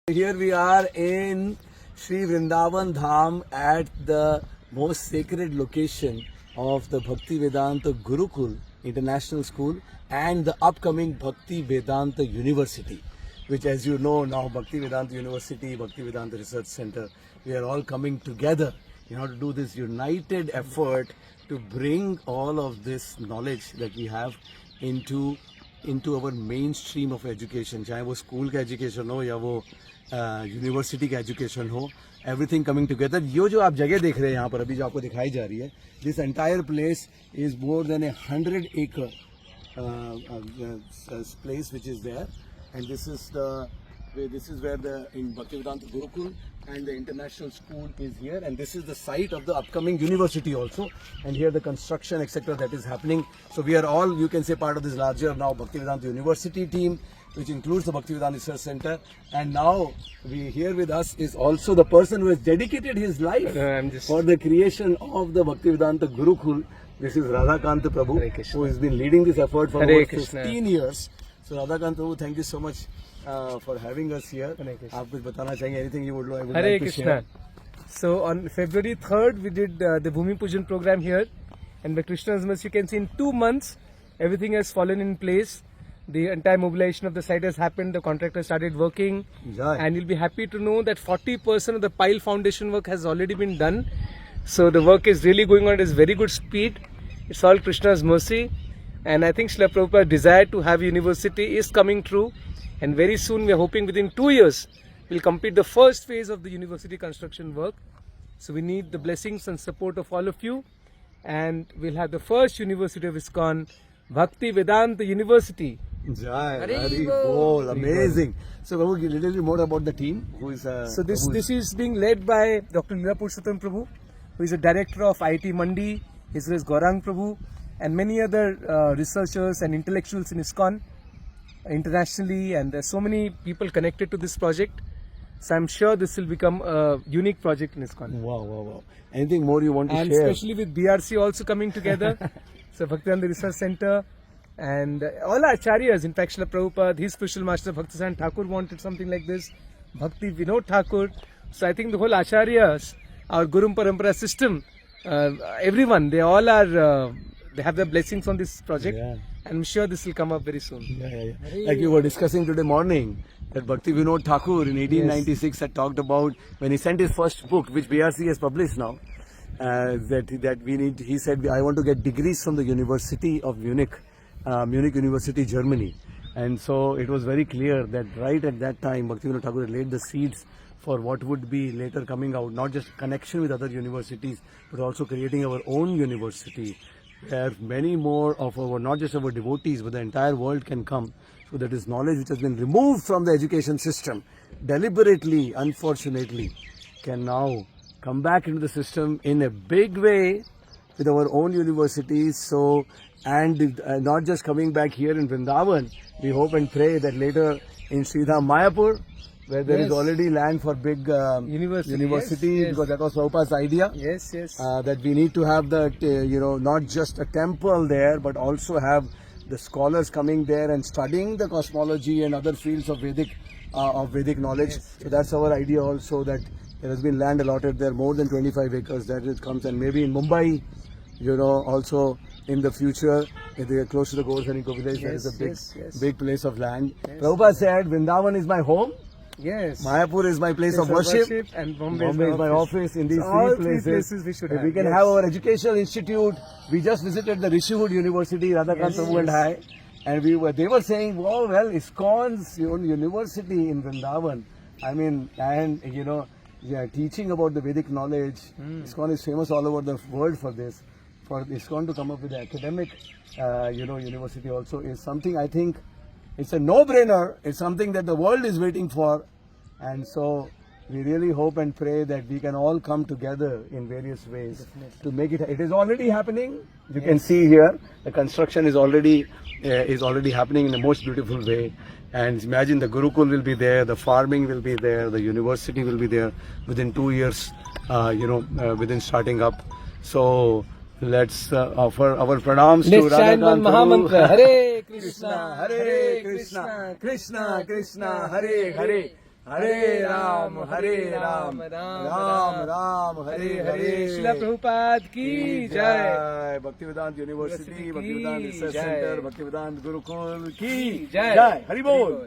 Here we are in Sri Vrindavan Dham at the most sacred location of the Bhakti Vedanta Gurukul International School and the upcoming Bhakti Vedanta University, which, as you know now, Bhakti Vedanta University, Bhakti Vedanta Research Center, we are all coming together in order to do this united effort to bring all of this knowledge that we have into our mainstream of education, चाहे वो school का education हो या वो university का education हो, everything coming together. ये जो आप जगह देख रहे हैं यहाँ पर अभी जो आपको दिखाई जा रही है, this entire place is more than 100 acre place which is there, and this is where the in Bhaktivedanta Gurukul and the international school is here, and this is the site of the upcoming university also, and here the construction etc. that is happening. So we are all, you can say, part of this larger now Bhaktivedanta University team, which includes the Bhaktivedanta Research Center, and now here with us is also the person who has dedicated his life for the creation of the Bhaktivedanta Gurukul. This is Radhakant Prabhu, who has been leading this effort for over 15 years. So Radhakant Prabhu, thank you so much for having us here. आप कुछ बताना चाहेंगे? Anything you would like Hare to Krishna. share? So on February 3rd, we did the Bhumi Pujan program here, and by Krishna's mercy, you can see in 2 months, everything has fallen in place. The entire mobilization of the site has happened. The contractor started working, and you'll be happy to know that 40% of the pile foundation work has already been done. So the work is really going on at a very good speed. It's all Krishna's mercy, and I think Srila Prabhupada's desire to have university is coming true. And very soon, we are hoping within 2 years, we'll complete the first phase of the university construction work. So we need the blessings and support of all of you, and we'll have the first university of ISKCON, Bhakti Vedanta University. Jai, very cool, amazing. So Prabhu, a little bit more about the team who is. So this is being led by Dr. Leela Purushottam Prabhu, who is a director of IIT Mandi. His name is Gaurang Prabhu, and many other researchers and intellectuals in ISKCON internationally, and there's so many people connected to this project. So I'm sure this will become a unique project in ISKCON. Wow. Anything more you want to and share? Especially with BRC also coming together. So Bhaktivedanta Research Center and all our acharyas, in fact Srila Prabhupada, his spiritual master Bhaktivedanta Thakur wanted something like this, Bhakti Vinod Thakur. So I think the whole acharyas, our Guru Parampara system, everyone, they all are, they have their blessings on this project. Yeah. I'm sure this will come up very soon. Yeah. Like we were discussing today morning, that Bhakti Vinod Thakur in 1896 had talked about, when he sent his first book, which BRC has published now, that we need, he said, I want to get degrees from the University of Munich, Munich University, Germany. And so it was very clear that right at that time, Bhakti Vinod Thakur had laid the seeds for what would be later coming out, not just connection with other universities, but also creating our own university, where many more of our, not just our devotees, but the entire world can come. So that is knowledge which has been removed from the education system, deliberately, unfortunately, can now come back into the system in a big way with our own universities. So, and not just coming back here in Vrindavan, we hope and pray that later in Sridham Mayapur, where there is already land for big university, because that was Prabhupada's idea. Yes. That we need to have that, not just a temple there, but also have the scholars coming there and studying the cosmology and other fields of Vedic knowledge. So that's our idea also, that there has been land allotted there, more than 25 acres that it comes, and maybe in Mumbai, also in the future, if they are close to the Govardhani village, there is a big place of land. Prabhupada said, Vrindavan is my home. Yes. Mayapur is my place of worship, and Bombay is my office. In these so three places we should if have. we can have our educational institute. We just visited the Rishihood University, Radhakant Prabhu and I, and they were saying, well, ISKCON's university in Vrindavan, I mean, and teaching about the Vedic knowledge. ISKCON is famous all over the world for this. For ISKCON to come up with an academic, university also is something, I think, it's a no-brainer. It's something that the world is waiting for. And so we really hope and pray that we can all come together in various ways to make it. It is already happening. You can see here, the construction is already happening in the most beautiful way. And imagine the Gurukul will be there, the farming will be there, the university will be there within 2 years, within starting up. So let's offer our pranams to Radhakant Mahamantra. Hare Krishna, Hare Krishna, Krishna Krishna, Hare Hare, Hare Ram, Hare Ram, Ram Ram, Hare Hare. Srila Prabhupada ki jai. Bhaktivedanta University, University Bhaktivedanta ki Research jai. Center, Bhaktivedanta Gurukul ki Jai. jai. Hari Bol.